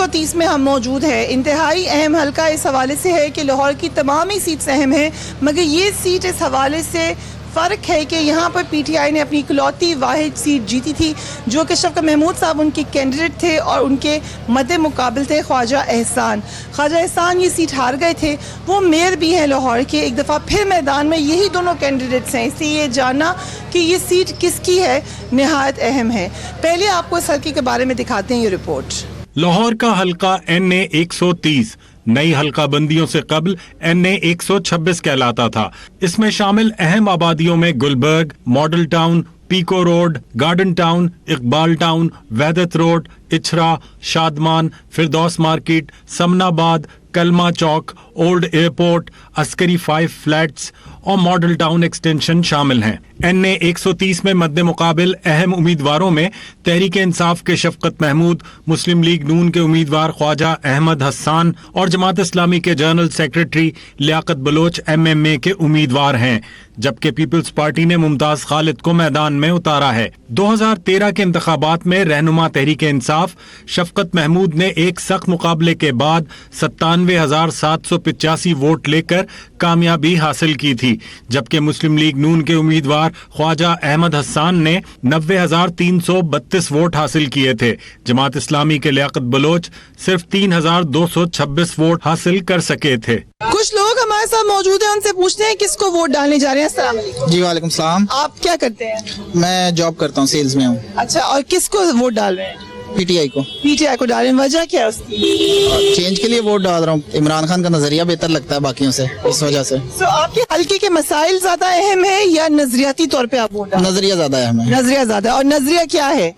130 میں ہم موجود ہیں. انتہائی اہم حلقہ اس حوالے سے ہے کہ لاہور کی تمام ہی سیٹس اہم ہیں، مگر یہ سیٹ اس حوالے سے فرق ہے کہ یہاں پر پی ٹی آئی نے اپنی اکلوتی واحد سیٹ جیتی تھی، جو کہ شفقت محمود صاحب ان کے کینڈیڈیٹ تھے اور ان کے مد مقابل تھے خواجہ احسان. خواجہ احسان یہ سیٹ ہار گئے تھے، وہ میئر بھی ہیں لاہور کے. ایک دفعہ پھر میدان میں یہی دونوں کینڈیڈیٹس ہیں، اس لیے یہ جاننا کہ یہ سیٹ کس کی ہے نہایت اہم ہے. پہلے آپ کو اس حلقے کے بارے میں دکھاتے ہیں یہ رپورٹ. لاہور کا حلقہ NA 130 نئی حلقہ بندیوں سے قبل NA 126 کہلاتا تھا. اس میں شامل اہم آبادیوں میں Gulberg, model town, pico road, garden town, Iqbal town, وحدت روڈ، اچھرا، شادمان، فردوس مارکیٹ، سمن آباد، کلمہ چوک، اولڈ ایئرپورٹ، عسکری 5 فلیٹس اور ماڈل ٹاؤن ایکسٹینشن شامل ہیں. NA 130 میں مد مقابل اہم امیدواروں میں تحریک انصاف کے شفقت محمود، مسلم لیگ نون کے امیدوار خواجہ احمد حسان اور جماعت اسلامی کے جنرل سیکرٹری لیاقت بلوچ MMA کے امیدوار ہیں، جبکہ پیپلز پارٹی نے ممتاز خالد کو میدان میں اتارا ہے. 2013 کے انتخابات میں رہنما تحریک انصاف شفقت محمود نے ایک سخت مقابلے کے بعد 97,785 ووٹ لے کر کامیابی حاصل کی تھی، جبکہ مسلم لیگ نون کے امیدوار خواجہ احمد حسان نے 90,332 ووٹ حاصل کیے تھے. جماعت اسلامی کے لیاقت بلوچ صرف 3,226 ووٹ حاصل کر سکے تھے. کچھ لوگ ہمارے ساتھ موجود ہیں، ان سے پوچھتے ہیں کس کو ووٹ ڈالنے جا رہے ہیں. السلام علیکم. جی وعلیکم السلام. آپ کیا کرتے ہیں؟ میں جاب کرتا ہوں، سیلز میں ہوں. اچھا، اور کس کو ووٹ ڈال رہے ہیں؟ پی ٹی آئی کو. پی ٹی آئی کو ڈال رہے ہیں، وجہ کیا ہے اس کی؟ چینج کے لیے ووٹ ڈال رہا ہوں. عمران خان کا نظریہ بہتر لگتا ہے باقیوں سے، اس وجہ سے. تو آپ کے حلقے کے مسائل زیادہ اہم ہیں یا نظریاتی طور پہ آپ ووٹ ڈال رہے ہیں؟ نظریہ زیادہ اہم ہے. نظریہ زیادہ. اور نظریہ کیا ہے؟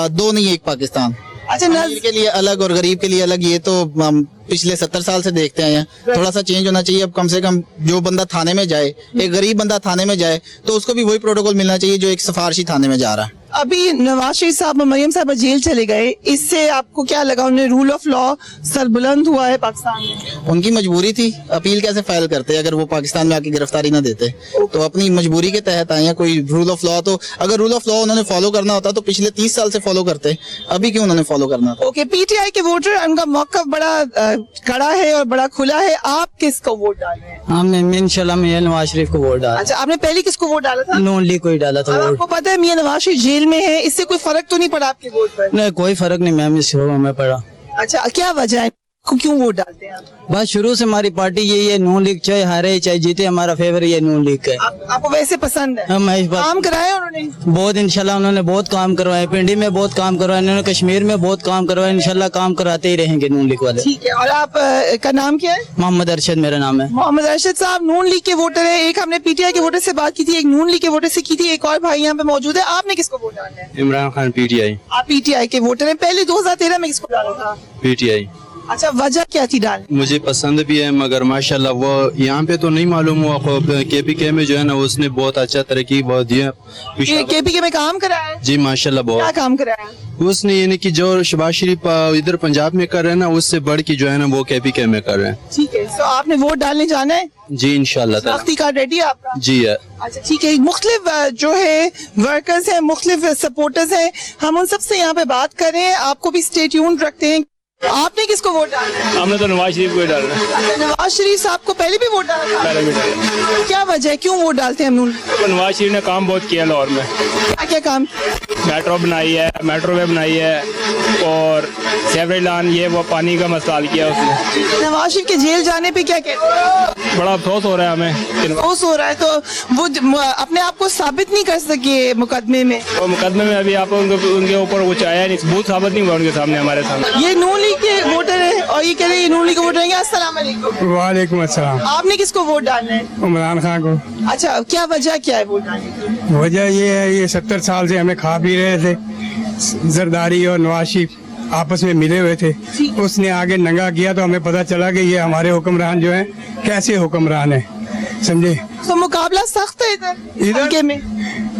دو نہیں، ایک پاکستان. اچھا، امیر کے لیے الگ اور غریب کے لیے الگ. یہ تو ہم پچھلے 70 سال سے دیکھتے ہیں. تھوڑا سا چینج ہونا چاہیے. اب کم سے کم جو بندہ تھانے میں جائے، ایک غریب بندہ تھانے میں جائے تو اس کو بھی وہی پروٹوکول ملنا چاہیے جو ایک سفارشی تھانے میں جا رہا ہے. ابھی نواز شریف صاحب اور مریم صاحب جیل چلے گئے، اس سے آپ کو کیا لگا؟ انہیں رول آف لا سربلند ہوا ہے پاکستان میں. ان کی مجبوری تھی. اپیل کیسے فائل کرتے اگر وہ پاکستان میں آ کے گرفتاری نہ دیتے؟ تو اپنی مجبوری کے تحت آئے ہیں. کوئی رول آف لا، تو اگر رول آف لا انہوں نے فالو کرنا ہوتا تو پچھلے 30 سال سے فالو کرتے. ابھی کیوں انہوں نے فالو کرنا تھا؟ اوکے، پی ٹی آئی کے ووٹر، ان کا موقف بڑا کڑا ہے اور بڑا کھلا ہے. آپ کس کو ووٹ ڈال رہے ہیں؟ ہم انشاءاللہ میاں نواز شریف کو ووٹ ڈال. اچھا، آپ نے پہلے کس کو ووٹ ڈالا تھا؟ نون لیگ کو ہی ڈالا تھا. آپ کو پتا ہے میاں نواز شریف جیل میں ہے، اس سے کوئی فرق تو نہیں پڑا آپ کے ووٹ پر؟ نہیں، کوئی فرق نہیں میم، اس میں پڑا. اچھا، کیا وجہ ہے؟ کیوں ووٹ ڈالتے ہیں آپ؟ بس شروع سے ہماری پارٹی یہی ہے، نون لیگ چاہے ہارے چاہے جیتے، ہمارا فیور یہ نون لیگ کا ہے. آپ کو ویسے پسند ہے؟ کام کرایا انہوں نے بہت، انشاءاللہ انہوں نے بہت کام کروائے. پنڈی میں بہت کام کروائے انہوں نے، کشمیر میں بہت کام کروائے. انشاءاللہ کام کراتے ہی رہیں گے نون لیگ والے. ٹھیک ہے. اور آپ کا نام کیا ہے؟ محمد ارشد میرا نام ہے. محمد ارشد صاحب نون لیگ کے ووٹر ہیں. ایک ہم نے پی ٹی آئی کے ووٹر سے بات کی تھی، ایک نون لیگ کے ووٹر سے کی تھی. ایک اور بھائی یہاں پہ موجود ہے. آپ نے کس کو ووٹ ڈالا ہے؟ Imran Khan, P T I. آپ پی ٹی آئی کے ووٹر ہیں. پہلے 2013 میں کس کو ڈالا تھا؟ P T I. اچھا، وجہ کیا تھی ڈالنے؟ مجھے پسند بھی ہے، مگر ماشاءاللہ وہ یہاں پہ تو نہیں معلوم ہوا. کے پی کے میں جو ہے نا اس نے بہت اچھا ترقی بہت دیا. کے پی کے میں کام کرایا ہے؟ جی ماشاءاللہ کیا بہت کام کرایا؟ اس نے یعنی کہ جو شہباز شریف ادھر پنجاب میں کر رہے ہیں نا، اس سے بڑھ کے جو ہے نا وہ کے پی کے میں کر رہے ہیں. ٹھیک ہے. تو آپ نے ووٹ ڈالنے جانا ہے؟ جی انشاءاللہ تعالی. شناختی کارڈ ریڈی ہے آپ کا؟ جی ہے. اچھا ٹھیک ہے. مختلف جو ہے ورکرز ہیں، مختلف سپورٹرز ہیں، ہم ان سب سے یہاں پہ بات کر رہے ہیں. آپ کو بھی اسٹے ٹیونڈ رکھتے ہیں. آپ نے کس کو ووٹ ڈالا ہے؟ ہم نے تو نواز شریف کو ڈالنا ہے. نواز شریف صاحب کو پہلے بھی ووٹ ڈالا تھا؟ کیا وجہ ہے، کیوں ووٹ ڈالتے ہیں ہم لوگ؟ نواز شریف نے کام بہت کیا لاہور میں. کیا کام؟ میٹرو بنائی ہے، میٹرو وے بنائی ہے، اور سیوریج لائن، یہ وہ پانی کا مسئلہ حل کیا اس نے. نواز شریف کے جیل جانے پہ کیا کہتے ہیں؟ بڑا افسوس ہو رہا ہے ہمیں. افسوس ہو رہا ہے. تو وہ اپنے آپ کو ثابت نہیں کر سکے مقدمے میں؟ اور مقدمے میں ابھی آپ ان کے اوپر کچھ آیا نہیں، ثبوت ثابت نہیں ہوا ان کے سامنے، ہمارے سامنے. یہ نون لیگ کے ووٹر ہیں اور یہ کہہ رہے ہیں یہ نون لیگ کے ووٹر ہیں. السلام علیکم. وعلیکم السلام. آپ نے کس کو ووٹ ڈالنا ہے؟ عمران خان کو. اچھا، کیا وجہ کیا ہے ووٹ ڈالنے کی؟ وجہ یہ ہے، یہ 70 سال سے ہمیں کھا پی رہے تھے. زرداری اور نواز شریف آپس میں ملے ہوئے تھے. اس نے آگے ننگا کیا تو ہمیں پتا چلا کہ یہ ہمارے حکمران جو ہیں کیسے حکمران ہیں، سمجھے. تو مقابلہ سخت ہے ادھر میں.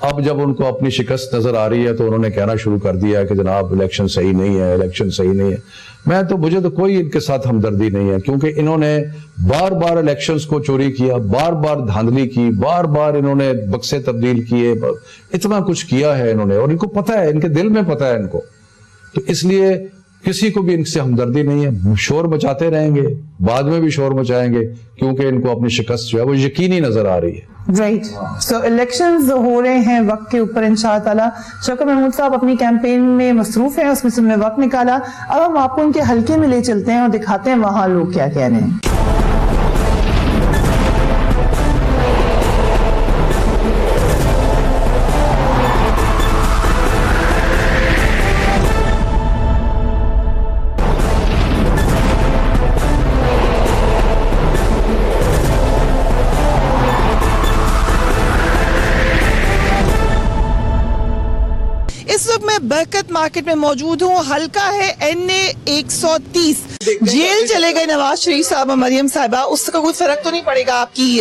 اب جب ان کو اپنی شکست نظر آ رہی ہے تو انہوں نے کہنا شروع کر دیا کہ جناب الیکشن صحیح نہیں ہے، الیکشن صحیح نہیں ہے. مجھے تو کوئی ان کے ساتھ ہمدردی نہیں ہے، کیونکہ انہوں نے بار بار الیکشنز کو چوری کیا، بار بار دھاندلی کی، بار بار انہوں نے بکسے تبدیل کیے، اتنا کچھ کیا ہے انہوں نے، اور ان کو پتہ ہے، ان کے دل میں پتہ ہے ان کو. تو اس لیے کسی کو بھی ان سے ہمدردی نہیں ہے. شور مچاتے رہیں گے، بعد میں بھی شور مچائیں گے، کیونکہ ان کو اپنی شکست جو ہے وہ یقینی نظر آ رہی ہے. رائٹ. سو الیکشنز ہو رہے ہیں وقت کے اوپر انشاءاللہ تعالیٰ. شوکت محمود صاحب اپنی کیمپین میں مصروف ہیں، اس میں سے انہوں نے وقت نکالا. اب ہم آپ کو ان کے حلقے میں لے چلتے ہیں اور دکھاتے ہیں وہاں لوگ کیا کہہ رہے ہیں. اس وقت میں برکت مارکیٹ میں موجود ہوں. حلقہ ہے NA 130. جیل چلے گئے نواز شریف صاحب اور مریم صاحبہ، اس کا کوئی فرق تو نہیں پڑے گا آپ کی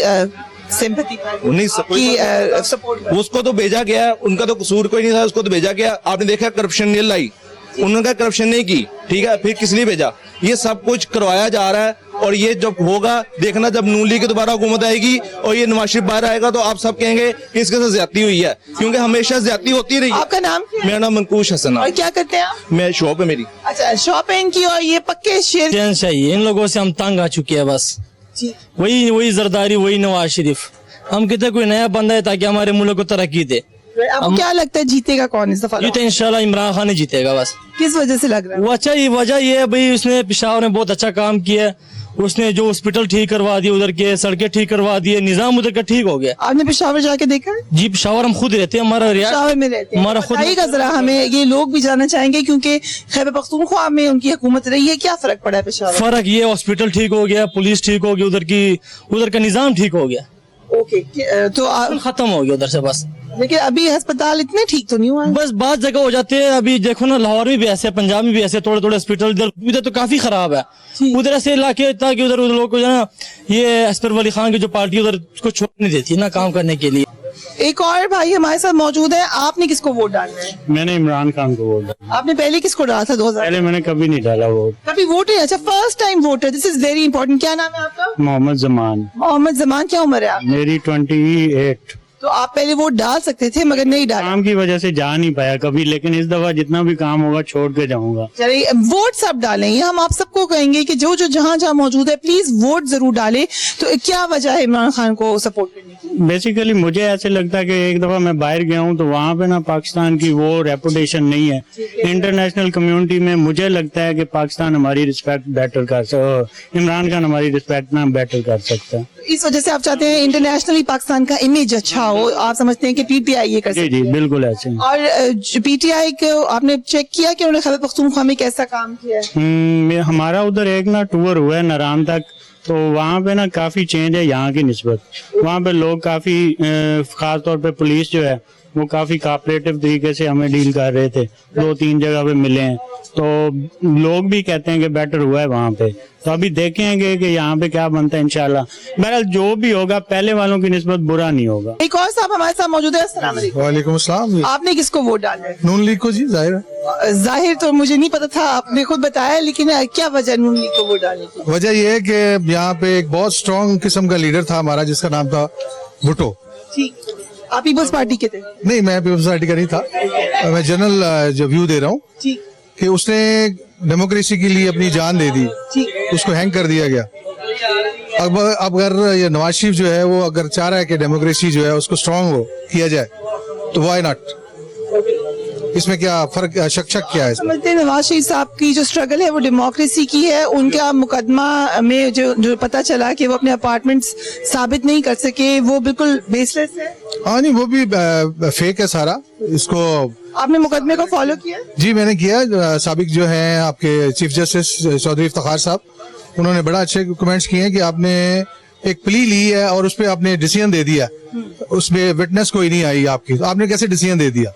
سمپتھی کی سپورٹ؟ اس کو تو بھیجا گیا، ان کا تو قصور کوئی نہیں تھا، اس کو تو بھیجا گیا. آپ نے دیکھا کرپشن نہیں لائی، انہوں نے کرپشن نہیں کی، ٹھیک ہے، پھر کس لیے بھیجا؟ یہ سب کچھ کروایا جا رہا ہے. اور یہ جب ہوگا دیکھنا، جب نون لیگ کی دوبارہ حکومت آئے گی اور یہ نواز شریف باہر آئے گا تو آپ سب کہیں گے کہ اس کے ساتھ زیادتی ہوئی ہے، کیونکہ ہمیشہ زیادتی ہوتی رہی. آپ کا نام کیا ہے؟ میرا نام منقوش حسن. اور کیا کرتے ہیں آپ؟ میں شاپ ہے میری. اچھا شاپ ہے ان کی. اور یہ پکے شیر چاہیے، ان لوگوں سے ہم تنگ آ چکے ہیں. بس وہی زرداری، وہی نواز شریف. ہم کہتے کوئی نیا بندہ ہے تاکہ ہمارے ملک کو ترقی دے. آپ کو کیا لگتا ہے جیتے گا کون اس دفعہ؟ یہ تو انشاءاللہ عمران خان ہی جیتے گا. بس کس وجہ سے لگ رہا ہے؟ وجہ یہ ہے بھائی، اس نے پشاور میں بہت اچھا کام کیا. اس نے جو ہاسپٹل ٹھیک کروا دیے، ادھر کے سڑکیں ٹھیک کروا دیے، نظام ادھر کا ٹھیک ہو گیا. آپ نے پشاور جا کے دیکھا؟ جی پشاور ہم خود رہتے ہیں، ہمارا پشاور میں رہتے ہیں. ہمارا خود. بتائیے گا ذرا ہمیں، یہ لوگ بھی جاننا چاہیں گے کیونکہ خیبر پختونخوا میں ان کی حکومت رہی ہے. کیا فرق پڑا ہے پشاور؟ فرق یہ ہاسپٹل ٹھیک ہو گیا، پولیس ٹھیک ہو گئی، ادھر کا نظام ٹھیک ہو گیا. اوکے. تو ختم ہو گیا ادھر سے بس. لیکن ابھی ہسپتال اتنے ٹھیک تو نہیں ہوا؟ بس بعض جگہ ہو جاتے ہیں. ابھی دیکھو نا، لاہور میں بھی ایسے، پنجاب میں بھی ایسے تھوڑے ہاسپٹل ادھر تو کافی خراب ہے. ادھر ایسے علاقے تاکہ ادھر لوگ کو جو ہے نا، یہ اسپر ولی خان کی جو پارٹی ادھر اس کو چھوڑ نہیں دیتی نا کام کرنے کے لیے. ایک اور بھائی ہمارے ساتھ موجود ہے. آپ نے کس کو ووٹ ڈالنا ہے؟ میں نے عمران خان کو ووٹ ڈالا. آپ نے پہلے کس کو ڈالا تھا 2000؟ پہلے میں نے کبھی نہیں ڈالا ووٹ. کبھی ووٹ نہیں؟ اچھا، first time voter. This is very important. کیا نام ہے آپ کا؟ محمد زمان. محمد زمان. کیا عمر ہے آپ؟ میری 28. تو آپ پہلے ووٹ ڈال سکتے تھے مگر نہیں ڈالا. کام کی وجہ سے جا نہیں پایا کبھی، لیکن اس دفعہ جتنا بھی کام ہوگا چھوڑ کے جاؤں گا. چلیے ووٹ سب ڈالیں. یہ ہم آپ سب کو کہیں گے کہ جو جہاں موجود ہے پلیز ووٹ ضرور ڈالیں. تو کیا وجہ ہے عمران خان کو سپورٹ کرنے کی؟ بیسیکلی مجھے ایسے لگتا ہے کہ ایک دفعہ میں باہر گیا ہوں تو وہاں پہ نا پاکستان کی وہ ریپوٹیشن نہیں ہے انٹرنیشنل کمیونٹی میں. مجھے لگتا ہے کہ پاکستان ہماری رسپیکٹ بیٹر کر سکتا، عمران خان ہماری رسپیکٹ نہ بیٹر کر سکتا ہے. اس وجہ سے آپ چاہتے ہیں انٹرنیشنلی پاکستان کا امیج اچھا ہو. آپ سمجھتے ہیں کہ پی ٹی آئی یہ کر سکتے ہیں؟ جی بالکل ایسے. اور پی ٹی آئی کو آپ نے چیک کیا کہ انہوں نے خیبر پختونخوا میں کیسا کام کیا ہے؟ ہمارا ادھر ایک نا ٹور ہوا ہے ناران تک، تو وہاں پہ نا کافی چینج ہے یہاں کی نسبت. وہاں پہ لوگ کافی، خاص طور پہ پولیس جو ہے وہ کافی کوآپریٹو طریقے سے ہمیں ڈیل کر رہے تھے. 2-3 جگہ پہ ملے ہیں تو لوگ بھی کہتے ہیں کہ بیٹر ہوا ہے وہاں پہ. تو ابھی دیکھیں گے کہ یہاں پہ کیا بنتا ہے انشاءاللہ. بہرحال جو بھی ہوگا پہلے والوں کی نسبت برا نہیں ہوگا. ایک اور صاحب ہمارے ساتھ موجود ہے. السلام علیکم. وعلیکم السلام. آپ نے کس کو ووٹ ڈالا ہے؟ نون لیگ کو. جی ظاہر ہے. ظاہر تو مجھے نہیں پتا تھا، آپ نے خود بتایا، لیکن کیا وجہ نون لیگ کو ووٹ ڈالنے کی؟ وجہ یہ ہے کہ یہاں پہ ایک بہت اسٹرانگ قسم کا لیڈر تھا ہمارا جس کا نام تھا بھٹو. ٹھیک. آپ پیپلز پارٹی کے تھے؟ نہیں، میں پیپلز پارٹی کا نہیں تھا. میں جنرل جو ویو دے رہا ہوں کہ اس نے ڈیموکریسی کے لیے اپنی جان دے دی، اس کو ہینگ کر دیا گیا. اب اگر یہ نواز شریف جو ہے وہ اگر چاہ رہا ہے کہ ڈیموکریسی جو ہے اس کو اسٹرانگ ہو کیا جائے تو وائی ناٹ. اس میں کیا فرق، شک کیا ہے؟ سمجھتے ہیں نواز شریف صاحب کی جو اسٹرگل ہے وہ ڈیموکریسی کی ہے. ان کا مقدمہ میں جو پتا چلا کہ وہ اپنے اپارٹمنٹس ثابت نہیں کر سکے، وہ بالکل بیس لیس ہے. ہاں نہیں، وہ بھی فیک ہے سارا. اس کو آپ نے مقدمے کو فالو کیا؟ جی میں نے کیا. سابق جو ہیں آپ کے چیف جسٹس چودھری افتخار صاحب، انہوں نے بڑا اچھے کمنٹس کیے ہیں کہ آپ نے ایک پلی لی ہے اور اس پہ آپ نے ڈیسیژن دے دیا. اس میں وٹنس کوئی نہیں آئی آپ کی، آپ نے کیسے ڈیسیژن دے دیا؟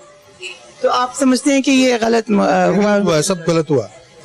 تو آپ سمجھتے ہیں کہ یہ غلط ہوا؟ سب غلط ہوا.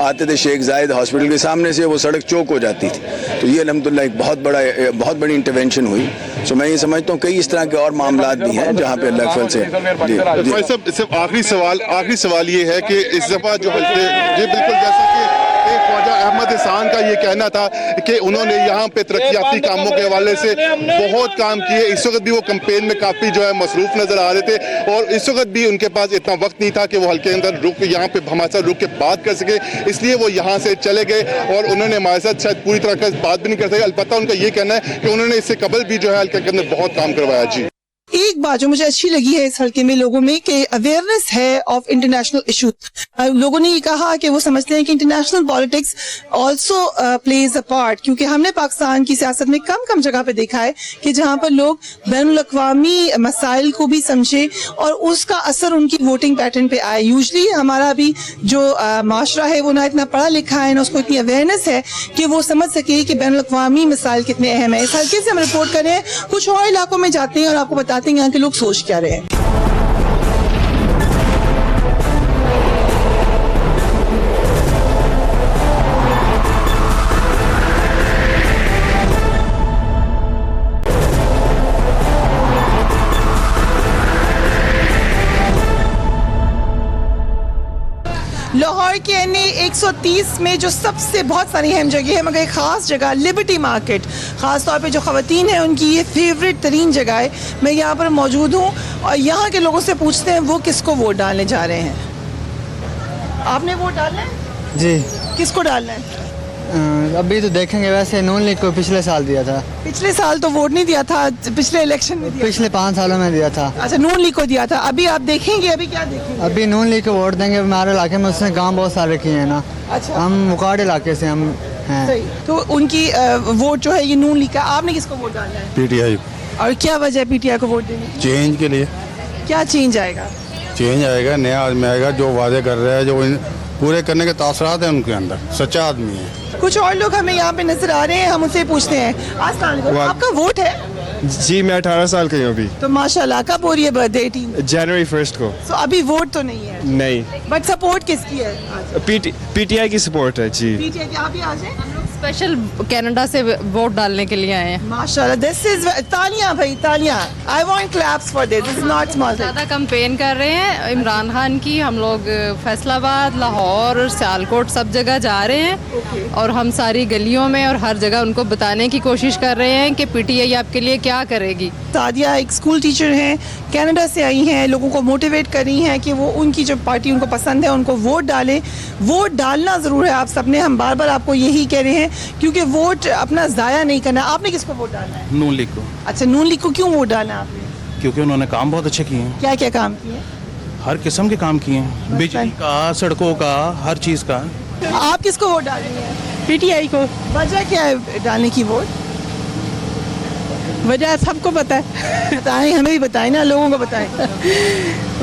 آتے تھے شیخ زاید ہاسپٹل کے سامنے سے وہ سڑک چوک ہو جاتی تھی. تو یہ الحمدللہ ایک بہت بڑی انٹرونشن ہوئی. سو میں یہ سمجھتا ہوں کئی اس طرح کے اور معاملات بھی ہیں جہاں پہ اللہ کے فضل سے. صرف آخری سوال یہ ہے کہ اس دفعہ جو یہ بالکل جیسا کہ خواجہ احمد احسان کا یہ کہنا تھا کہ انہوں نے یہاں پہ ترقیاتی کاموں کے حوالے سے بہت کام کیے. اس وقت بھی وہ کمپین میں کافی جو ہے مصروف نظر آ رہے تھے اور اس وقت بھی ان کے پاس اتنا وقت نہیں تھا کہ وہ حلقے اندر یہاں پہ ہمارے ساتھ رک کے بات کر سکے, اس لیے وہ یہاں سے چلے گئے اور انہوں نے ہمارے ساتھ شاید پوری طرح کا بات بھی نہیں کر سکے. البتہ ان کا یہ کہنا ہے کہ انہوں نے اس سے قبل بھی جو ہے حلقے کے اندر بہت کام کروایا. جی ایک بات جو مجھے اچھی لگی ہے اس حلقے میں لوگوں میں کہ اویئرنیس ہے آف انٹرنیشنل ایشوز. لوگوں نے یہ کہا کہ وہ سمجھتے ہیں کہ international politics also plays a part, کیونکہ ہم نے پاکستان کی سیاست میں کم جگہ پہ دیکھا ہے کہ جہاں پر لوگ بین الاقوامی مسائل کو بھی سمجھے اور اس کا اثر ان کی ووٹنگ پیٹرن پہ آئے. یوزلی ہمارا بھی جو معاشرہ ہے وہ نہ اتنا پڑھا لکھا ہے نہ اس کو اتنی اویئرنیس ہے کہ وہ سمجھ سکے کہ بین الاقوامی مسائل کتنے اہم ہیں. اس حلقے سے ہم رپورٹ کریں, کچھ اور علاقوں میں جاتے ہیں اور آپ کو بتاتے ہیں یہاں کے لوگ سوچ کیا رہے ہیں. لاہور کے NA-130 میں جو سب سے بہت ساری اہم جگہ ہے, مگر ایک خاص جگہ لبرٹی مارکیٹ, خاص طور پہ جو خواتین ہیں ان کی یہ فیوریٹ ترین جگہ ہے. میں یہاں پر موجود ہوں اور یہاں کے لوگوں سے پوچھتے ہیں وہ کس کو ووٹ ڈالنے جا رہے ہیں. آپ نے ووٹ ڈالنا ہے؟ جی. کس کو ڈالنا ہے؟ ابھی تو دیکھیں گے. ویسے نون لیگ کو پچھلے سال دیا تھا. پچھلے سال تو ووٹ نہیں دیا تھا, پچھلے الیکشن میں دیا. پچھلے 5 سالوں میں دیا تھا. اچھا, نون لیگ کو دیا تھا. ابھی آپ دیکھیں گے, ابھی کیا دیکھیں گے؟ ابھی نون لیگ کو ووٹ دیں گے. ہمارے علاقے میں اس نے کام بہت سارے کیے ہیں نا. اچھا, ہم مکاڑ علاقے سے ہم ہیں. صحیح. تو ان کی ووٹ جو ہے یہ نون لیگ کا. آپ نے کس کو ووٹ ڈالنا ہے؟ PTI. اور کیا وجہ ہے PTI کو ووٹ دینے کی؟ چینج کے لیے. کیا چینج آئے گا؟ چینج آئے گا, نیا آدمی آئے گا جو وعدے کر رہا ہے, جو پورے کرنے کے تاثرات ہیں ان کے اندر, سچا آدمی ہے. کچھ اور لوگ ہمیں یہاں پہ نظر آ رہے ہیں, ہم ان سے پوچھتے ہیں. السلام علیکم, آپ کا ووٹ ہے؟ جی میں 18 سال کا ہوں ابھی. تو ماشاءاللہ, کب ہو رہی ہے برتھ ڈے؟ 18 جنوری 1 کو. تو ابھی ووٹ تو نہیں ہے؟ نہیں. بٹ سپورٹ کس کی ہے؟ PTI کی سپورٹ ہے. جی PTI کی. آپ ہی آ جائیں. اسپیشل کینیڈا سے ووٹ ڈالنے کے لیے آئے ہیں. ماشاءاللہ, دس از تالیاں بھائی, تالیاں. I want claps for this. This is not small. زیادہ کمپین کر رہے ہیں عمران خان کی. ہم لوگ فیصل آباد, لاہور, سیالکوٹ سب جگہ جا رہے ہیں اور ہم ساری گلیوں میں اور ہر جگہ ان کو بتانے کی کوشش کر رہے ہیں کہ PTI آپ کے لیے کیا کرے گی. سعدیہ ایک اسکول ٹیچر ہیں, کینیڈا سے آئی ہیں, لوگوں کو موٹیویٹ کر رہی ہیں کہ وہ ان کی جو پارٹی ان کو پسند ہے ان کو ووٹ ڈالیں. ووٹ ڈالنا ضرور ہے آپ سب نے, ہم بار بار آپ کو یہی کہہ رہے ہیں, کیونکہ ووٹ اپنا ضائع نہیں کرنا. آپ نے کس کو ووٹ ڈالنا ہے؟ نون لیگ کو. اچھا, نون لیگ کو کیوں ووٹ ڈالنا ہے آپ نے؟ کیونکہ انہوں نے کام بہت اچھے کیے ہیں. کیا کیا کام کیے ہیں؟ ہر قسم کے کام کیے ہیں, بجلی کا, سڑکوں کا, ہر چیز کا. آپ کس کو ووٹ ڈال رہی ہیں؟ PTI کو. وجہ کیا ہے ڈالنے کی ووٹ؟ وجہ سب کو پتہ ہے. بتائیں, ہمیں بھی بتائیں نا, لوگوں کو بتائیں.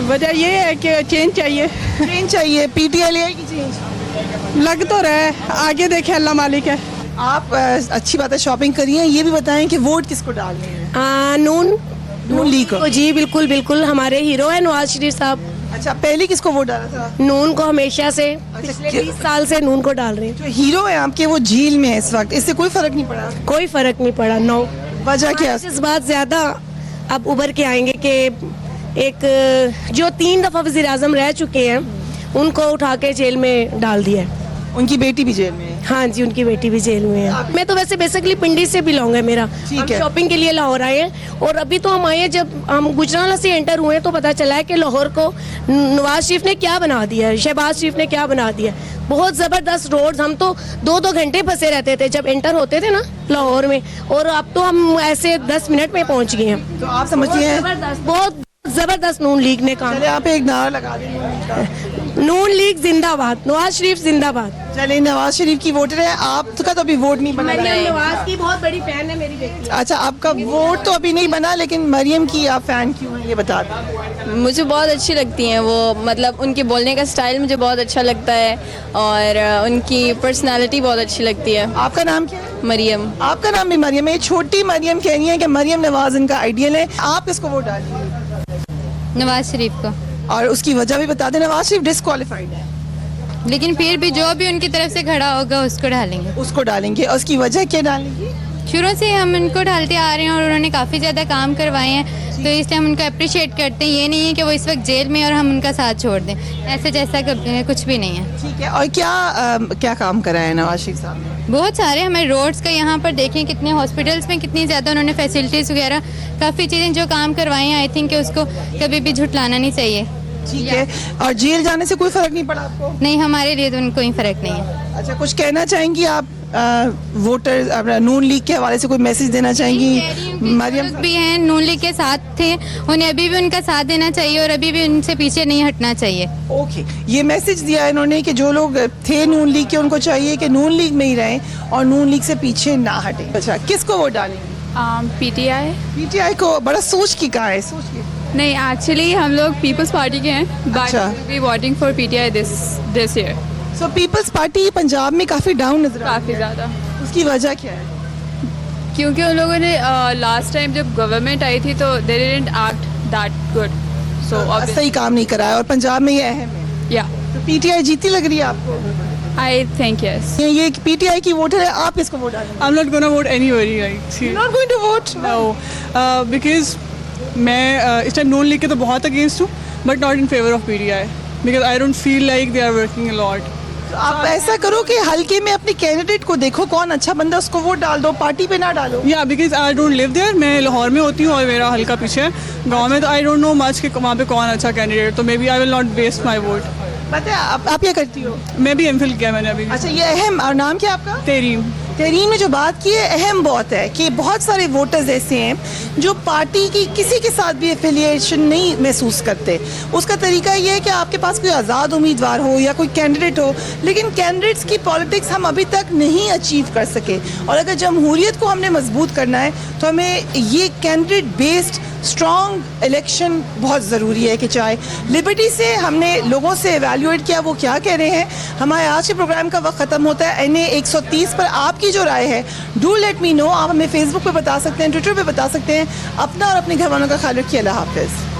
وجہ یہ ہے کہ چینج چاہیے. چینج چاہیے. PTI لے آئے گی چینج؟ لگ تو رہا ہے, آگے دیکھیں, اللہ مالک ہے. آپ اچھی بات ہے شاپنگ کریے. یہ بھی بتائیں کہ ووٹ کس کو ڈالنے ہیں؟ نون لیگ کو. جی بالکل بالکل, ہمارے ہیرو ہیں نواز شریف صاحب. اچھا, پہلے کس کو ووٹ ڈالا تھا؟ نون کو. ہمیشہ سے پچھلے 20 سال سے نون کو ڈال رہے ہیں. جو ہیرو ہیں آپ کے وہ جیل میں ہے اس وقت, اس سے کوئی فرق نہیں پڑا؟ کوئی فرق نہیں پڑا. نو. وجہ کیا؟ اس بات زیادہ اب ابھر کے آئیں گے کہ ایک جو 3 دفعہ وزیر اعظم رہ چکے ہیں ان کو اٹھا کے جیل میں ڈال دیا ہے. ان کی بیٹی بھی جیل میں ہے؟ ہاں جی, ان کی بیٹی بھی جیل میں ہے. میں تو ویسے بیسکلی پنڈی سے بلونگ ہے میرا. ہم شاپنگ کے لیے لاہور آئے ہیں اور ابھی تو ہم آئے ہیں, جب ہم گجرانوالہ سے انٹر ہوئے تو پتہ چلا ہے کہ لاہور کو نواز شریف نے کیا بنا دیا ہے, شہباز شریف نے کیا بنا دیا ہے. بہت زبردست روڈز. ہم تو 2 گھنٹے پھنسے رہتے تھے جب انٹر ہوتے تھے نا لاہور میں, اور اب تو ہم ایسے 10 منٹ میں پہنچ گئے ہیں. تو آپ سمجھتی ہیں بہت زبردست نون لیگ نے کام. چلے آپ ایک نعرہ لگا دیں, نون لیگ زندہ باد, نواز شریف زندہ باد. چلے, نواز شریف کی ووٹر ہے آپ کا, تو ابھی ووٹ نہیں بنا. نواز کی بہت بڑی فین ہے میری بیٹی. اچھا, آپ کا ووٹ تو ابھی نہیں بنا, لیکن مریم کی آپ فین کیوں ہیں یہ بتا دیں. مجھے بہت اچھی لگتی ہیں وہ, مطلب ان کے بولنے کا سٹائل مجھے بہت اچھا لگتا ہے اور ان کی پرسنالٹی بہت اچھی لگتی ہے. آپ کا نام کیا ہے؟ مریم. آپ کا نام بھی مریم ہے. یہ چھوٹی مریم کہہ رہی ہے کہ مریم نواز ان کا آئیڈیل ہے. آپ کس کو ووٹ ڈالیے؟ نواز شریف کو. اور اس کی وجہ بھی بتا دیں. نواز شریف ڈسکوالیفائڈ ہے. لیکن پھر بھی جو بھی ان کی طرف سے کھڑا ہوگا اس کو ڈالیں گے. اس کو ڈالیں گے. اور اس کی وجہ کیا ڈالیں گے؟ شروع سے ہم ان کو ڈالتے آ رہے ہیں اور انہوں نے کافی زیادہ کام کروائے ہیں, تو اس لیے ہم ان کو اپریشیٹ کرتے ہیں. یہ نہیں ہے کہ وہ اس وقت جیل میں اور ہم ان کا ساتھ چھوڑ دیں, ایسے جیسا کچھ بھی نہیں ہے. ٹھیک ہے. اور کیا کام کرایا نواز شریف صاحب نے؟ بہت سارے ہمارے روڈز کا یہاں پر دیکھیں کتنے ہاسپٹلس میں کتنی زیادہ انہوں نے فیسلٹیز وغیرہ کافی چیزیں جو کام کروائے ہیں. آئی تھنک کہ اس کو کبھی بھی جھٹلانا نہیں چاہیے. ٹھیک ہے. اور جیل جانے سے کوئی فرق نہیں پڑا آپ کو؟ نہیں, ہمارے لیے تو کوئی فرق نہیں ہے. اچھا, کچھ کہنا چاہیں گی آپ ووٹر نون لیگ کے حوالے سے, کوئی میسج دینا چاہیں گی؟ مریم بھی ہیں نون لیگ کے ساتھ تھے, انہیں ابھی بھی ان کا ساتھ دینا چاہیے اور ابھی بھی ان سے پیچھے نہیں ہٹنا چاہیے. اوکے, یہ میسج دیا ہے انہوں نے کہ جو لوگ تھے نون لیگ کے ان کو چاہیے کہ نون لیگ میں ہی رہیں اور نون لیگ سے پیچھے نہ ہٹیں. اچھا, کس کو ووٹ ڈالیں گے؟ P T I. P T I کو بڑا سوچ کی کہا ہے. سوچ کی نہیں, ایکچولی ہم لوگ پیپلز پارٹی کے ہیں, but we voting for P T I this year. So Peoples Party Punjab میں کافی ڈاؤن نظر کافی زیادہ. اس کی وجہ کیا ہے؟ کیونکہ ان لوگوں نے لاسٹ ٹائم جب گورنمنٹ آئی تھی تو دے ڈڈنٹ ایکٹ دیٹ گڈ, سو صحیح کام نہیں کرایا اور پنجاب میں یہ اہم ہے. یا تو پی ٹی آئی جیتی لگ رہی ہے آپ کو؟ I think yes. یہ پی ٹی آئی کی ووٹر ہے, آپ کس کو ووٹ ڈالیں گے؟ I'm not going to vote anybody. Like, You're not going to vote? No, because میں اس ٹائم نون لیگ کے تو بہت اگینسٹ ہوں, but not in favour of P T I, because I don't feel like they are working a lot. آپ ایسا کرو کہ حلقے میں اپنے کینڈیڈیٹ کو دیکھو, کون اچھا بندہ اس کو ووٹ ڈال دو, پارٹی پہ نہ ڈالو. یا because I don't live there, میں لاہور میں ہوتی ہوں اور میرا حلقہ پیچھے ہے گاؤں میں, تو آئی ڈونٹ نو مچ کہ وہاں پہ کون اچھا کینڈیڈیٹ, تو maybe I will not waste my vote. پتہ ہے آپ کیا کرتی ہو؟ میں بھی ایم فل کیا میں نے ابھی. اچھا, یہ اہم. اور نام کیا آپ کا؟ تحریم. تحریم نے جو بات کی ہے اہم بہت ہے کہ بہت سارے ووٹرز ایسے ہیں جو پارٹی کی کسی کے ساتھ بھی ایفیلیشن نہیں محسوس کرتے. اس کا طریقہ یہ ہے کہ آپ کے پاس کوئی آزاد امیدوار ہو یا کوئی کینڈیڈیٹ ہو, لیکن کینڈیڈیٹس کی پالیٹکس ہم ابھی تک نہیں اچیو کر سکے. اور اگر جمہوریت کو ہم نے مضبوط کرنا ہے تو ہمیں یہ کینڈیڈیٹ بیسڈ اسٹرانگ الیکشن بہت ضروری ہے. کہ چاہے لبرٹی سے ہم نے لوگوں سے ایویلیویٹ کیا وہ کیا کہہ رہے ہیں. ہمارے آج کے پروگرام کا وقت ختم ہوتا ہے. NA 130 پر آپ کی جو رائے ہے ڈو لیٹ می نو. آپ ہمیں فیس بک پہ بتا سکتے ہیں, ٹویٹر پہ بتا سکتے ہیں. اپنا اور اپنے گھر والوں کا خیال رکھیے. اللہ حافظ.